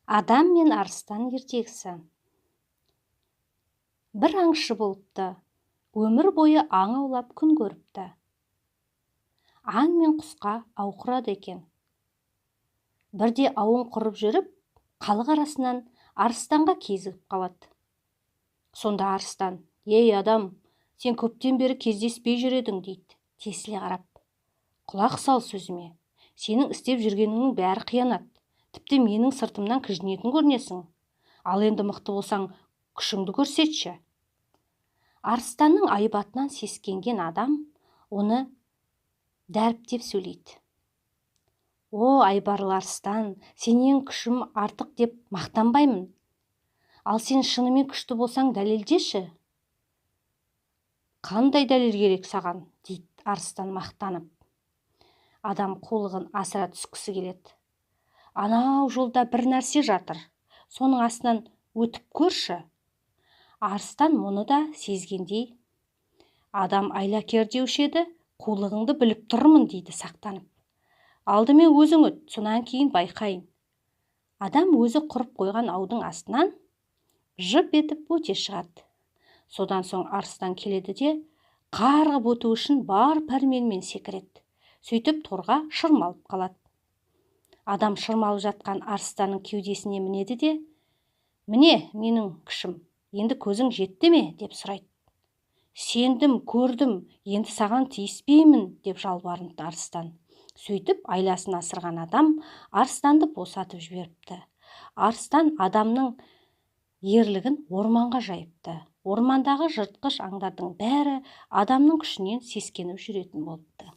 Адам мен арыстан ертегісі. Бір аңшы болыпты, өмір бойы аң аулап күн көріпті. Аң мен құсқа ау құрады екен. Бірде ауын құрып жүріп, халық арасынан арыстанға кезігіп қалады. Сонда арыстан: «Ей адам, сен көптен бері кездеспей жүр едің» дейді, тесіле қарап. «Құлақ сал сөзіме, сенің істеп жүргеніңнің бәрі қиянат. Тіпті менің сыртымнан кіжінетін көрінесің. Ал енді мықты болсаң, күшіңді көрсетші». Арыстанның айбатынан сескенген адам оны дәріптеп сөйлейді. «О, айбарлы арыстан, сенен күшім артық деп мақтанбаймын. Ал сен шынымен күшті болсаң, дәлелдеші». «Қандай дәлел керек саған?» дейді арыстан мақтанып. Адам қулығын асыра түскісі келеді. «Анау жолда бір нәрсе жатыр, соның астынан өтіп көрші». Арыстан мұны да сезгендей: «Адам айлакер деуші еді, қулығыңды біліп тұрмын» дейді сақтанып. «Алдымен өзің өт, сонан кейін байқайын». Адам өзі құрып қойған аудың астынан жып етіп өте шығады. Содан соң арыстан келеді де қарғып өту үшін бар пәрменімен секіреді. Сөйтіп торға шырмалып қалады. Адам шырмалып жатқан арыстанның кеудесіне мінеді де: «Міне менің күшім, енді көзің жетті ме?» деп сұрайды. «Сендім, көрдім, енді саған тиіспеймін» деп жалбарынды арыстан. Сөйтіп айласын асырған адам арыстанды босатып жіберіпті. Арыстан адамның ерлігін орманға жайыпты. Ормандағы жыртқыш аңдардың бәрі адамның күшінен сескеніп жүретін болыпты.